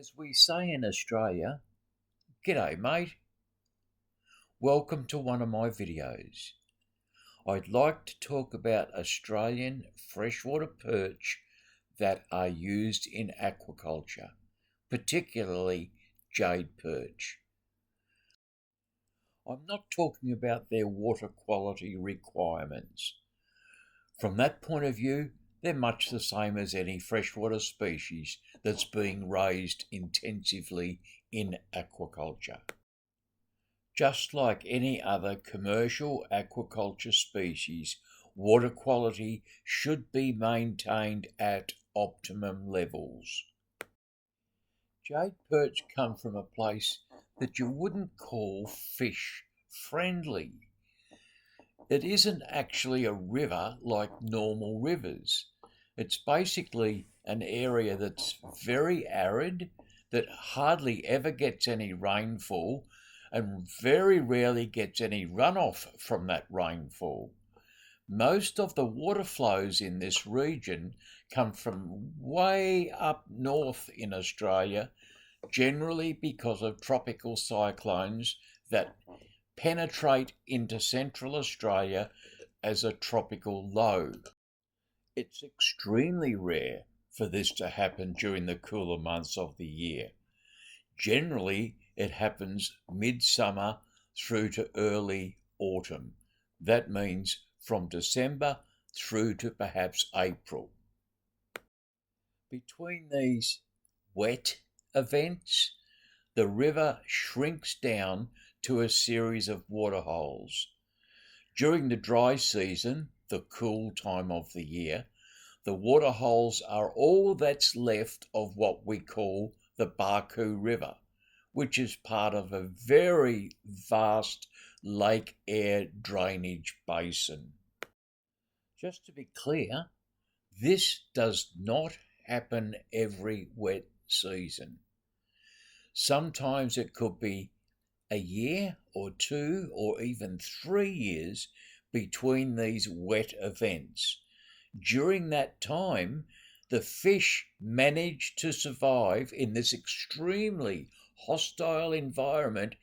As we say in Australia, g'day mate, welcome to one of my videos. I'd like to talk about Australian freshwater perch that are used in aquaculture, particularly jade perch. I'm not talking about their water quality requirements. From that point of view, they're much the same as any freshwater species that's being raised intensively in aquaculture. Just like any other commercial aquaculture species, water quality should be maintained at optimum levels. Jade perch come from a place that you wouldn't call fish friendly. It isn't actually a river like normal rivers. It's basically an area that's very arid, that hardly ever gets any rainfall and very rarely gets any runoff from that rainfall. Most of the water flows in this region come from way up north in Australia, generally because of tropical cyclones that penetrate into Central Australia as a tropical low. It's extremely rare for this to happen during the cooler months of the year. Generally, it happens midsummer through to early autumn. That means from December through to perhaps April. Between these wet events, the river shrinks down to a series of waterholes. During the dry season, the cool time of the year, the waterholes are all that's left of what we call the Barcoo River, which is part of a very vast lake air drainage basin. Just to be clear, this does not happen every wet season. Sometimes it could be a year or 2 or even 3 years between these wet events. During that time, the fish manage to survive in this extremely hostile environment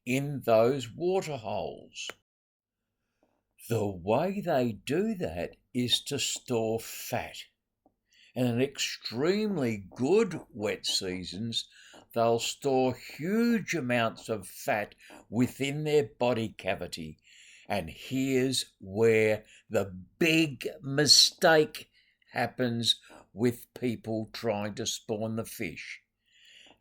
in those waterholes. The way they do that is to store fat. And in extremely good wet seasons, they'll store huge amounts of fat within their body cavity. And here's where the big mistake happens with people trying to spawn the fish.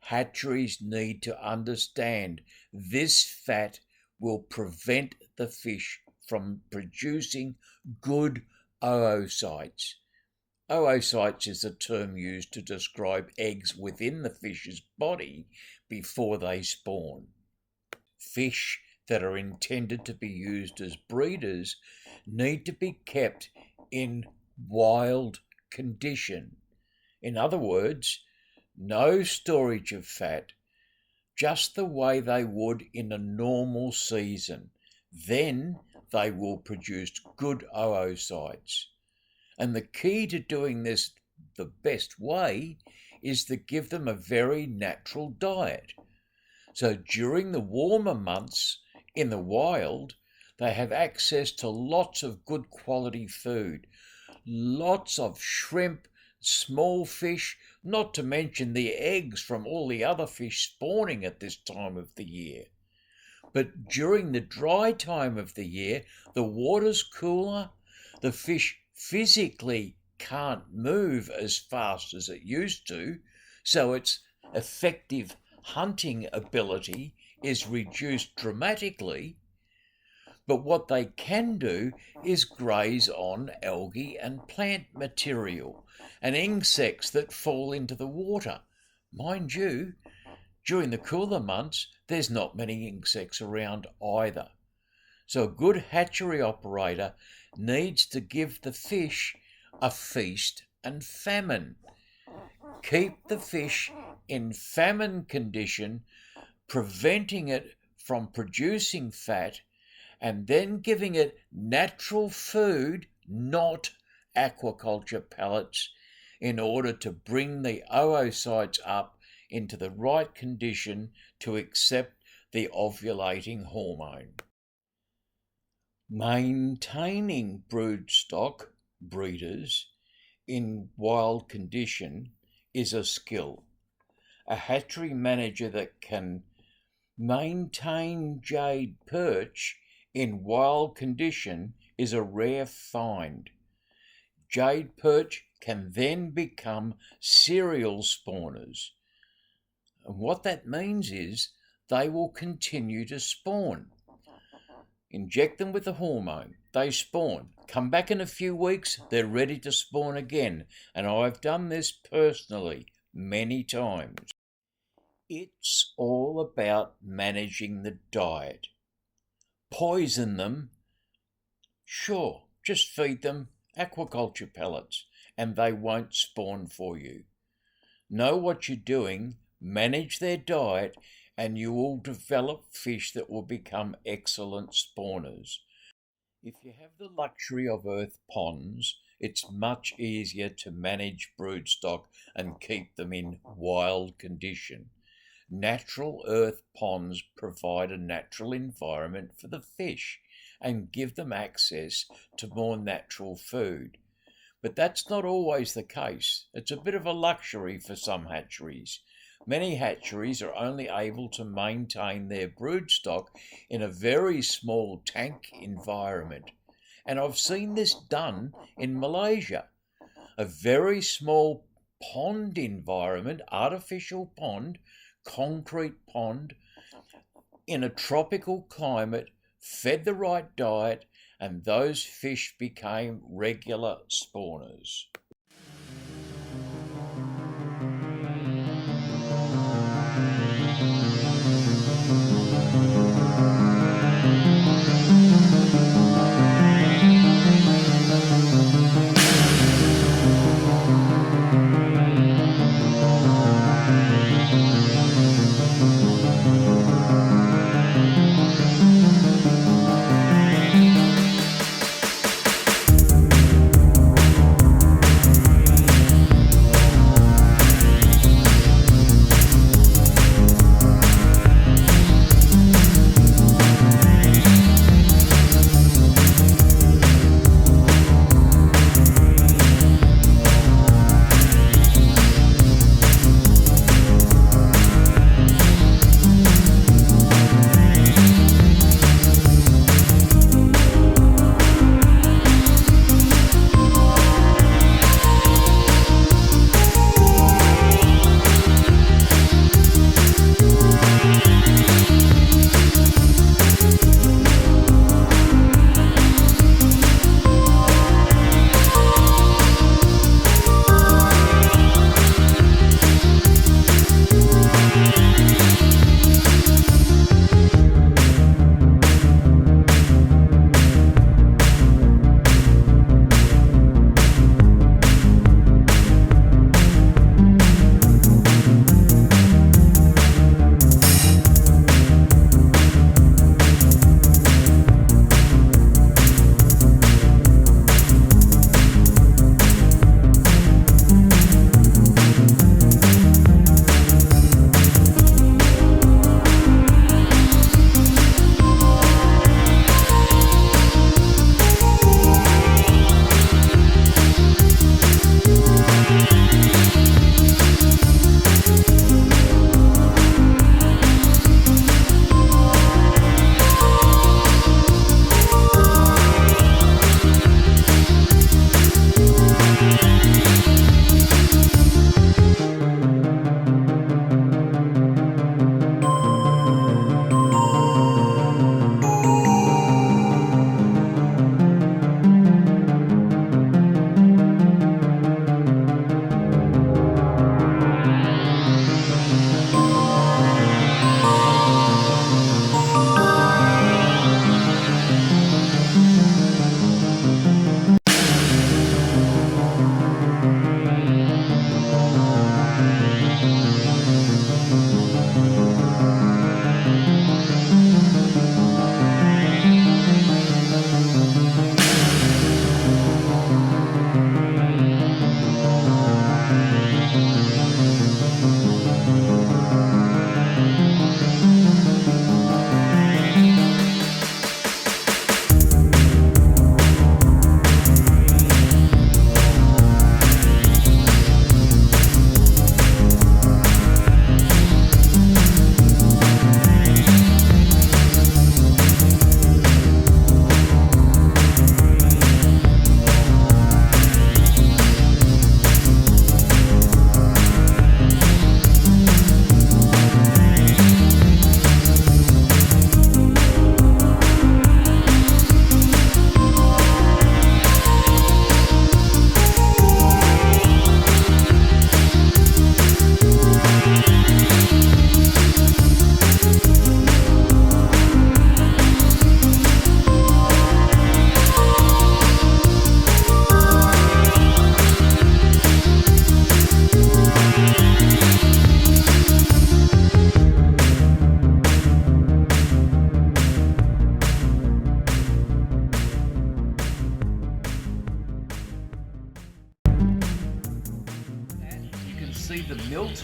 Hatcheries need to understand this fat will prevent the fish from producing good oocytes. Oocytes is a term used to describe eggs within the fish's body before they spawn. Fish that are intended to be used as breeders need to be kept in wild condition. In other words, no storage of fat, just the way they would in a normal season. Then they will produce good oocytes. And the key to doing this the best way is to give them a very natural diet. So during the warmer months in the wild, they have access to lots of good quality food, lots of shrimp, small fish, not to mention the eggs from all the other fish spawning at this time of the year. But during the dry time of the year, the water's cooler, the fish physically can't move as fast as it used to, so its effective hunting ability is reduced dramatically. But what they can do is graze on algae and plant material and insects that fall into the water. Mind you, during the cooler months, there's not many insects around either. So a good hatchery operator needs to give the fish a feast and famine. Keep the fish in famine condition, preventing it from producing fat, and then giving it natural food, not aquaculture pellets, in order to bring the oocytes up into the right condition to accept the ovulating hormone. Maintaining broodstock breeders in wild condition is a skill. A hatchery manager that can maintain jade perch in wild condition is a rare find. Jade perch can then become serial spawners. And what that means is they will continue to spawn. Inject them with the hormone, they spawn. Come back in a few weeks, they're ready to spawn again. And I've done this personally many times. It's all about managing the diet. Poison them? Sure, just feed them aquaculture pellets and they won't spawn for you. Know what you're doing, manage their diet, and you will develop fish that will become excellent spawners. If you have the luxury of earth ponds, it's much easier to manage broodstock and keep them in wild condition. Natural earth ponds provide a natural environment for the fish and give them access to more natural food. But that's not always the case. It's a bit of a luxury for some hatcheries. Many hatcheries are only able to maintain their broodstock in a very small tank environment. And I've seen this done in Malaysia. A very small pond environment, artificial pond, concrete pond, in a tropical climate, fed the right diet, and those fish became regular spawners.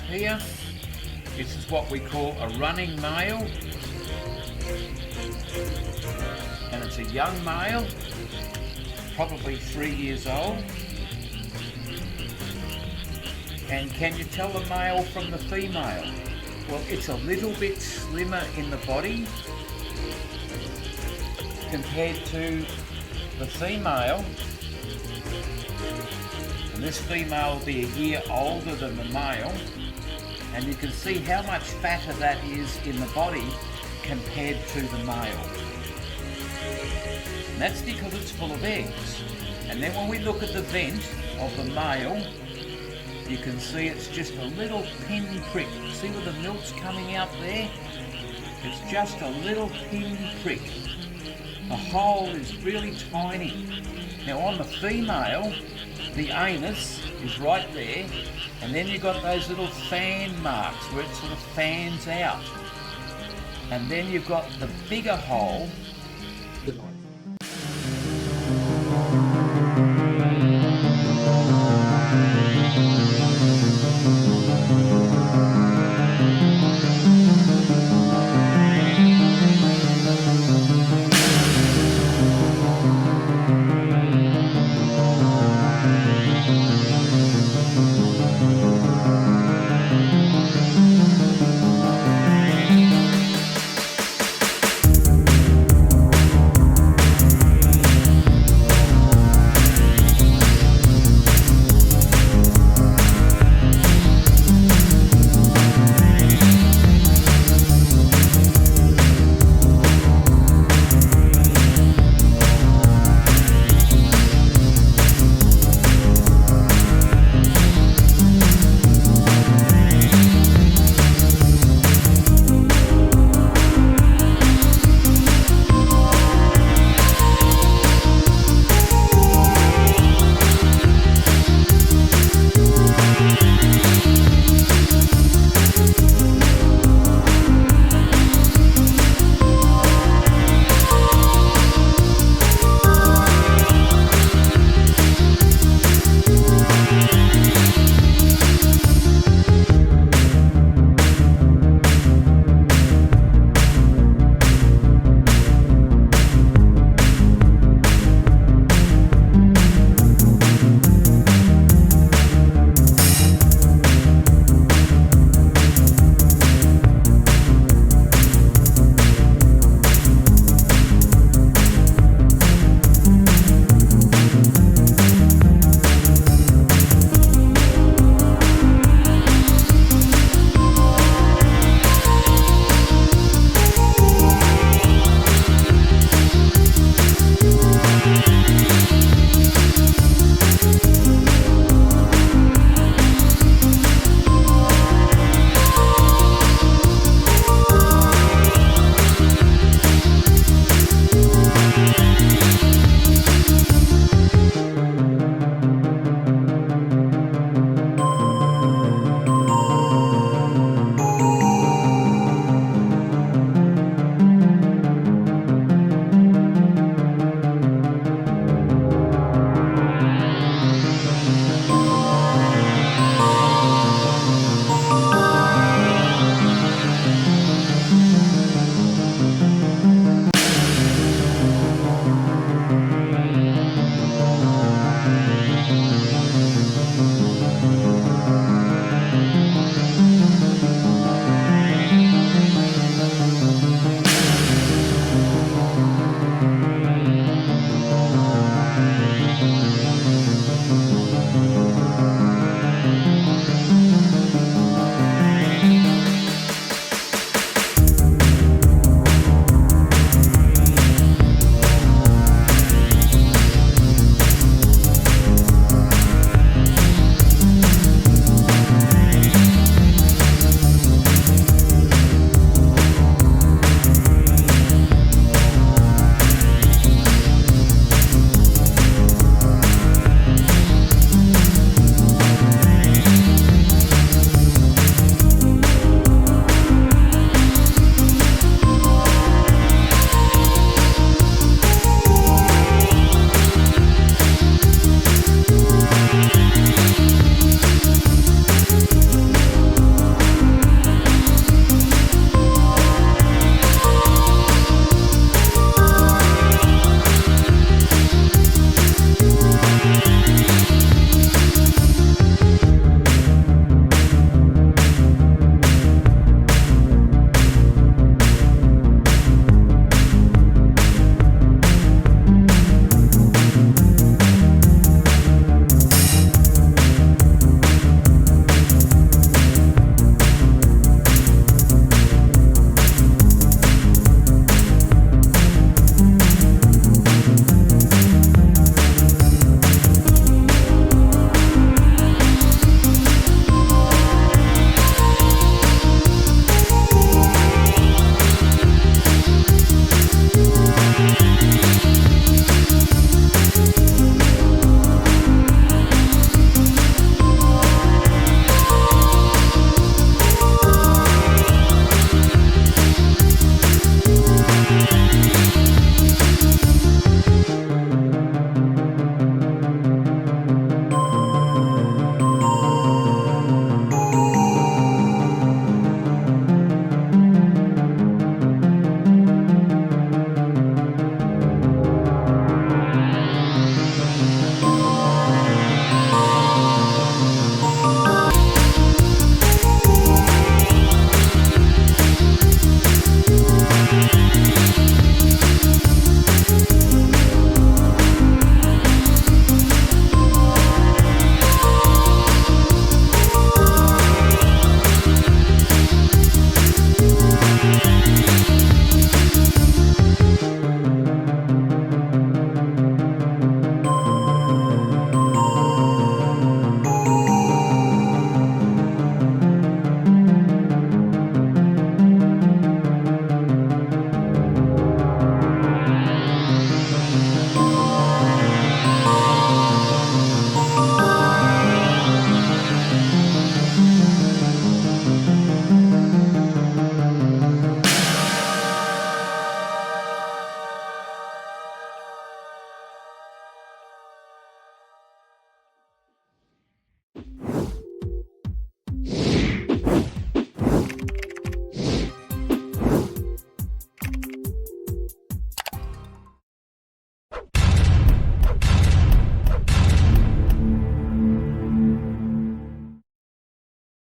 here. This is what we call a running male. And it's a young male, probably 3 years old. And can you tell the male from the female? Well, it's a little bit slimmer in the body compared to the female. And this female will be a year older than the male. And you can see how much fatter that is in the body compared to the male. And that's because it's full of eggs. And then when we look at the vent of the male, you can see it's just a little pin prick. See where the milk's coming out there? It's just a little pin prick. The hole is really tiny. Now on the female, the anus is right there, and then you've got those little fan marks where it sort of fans out. And then you've got the bigger hole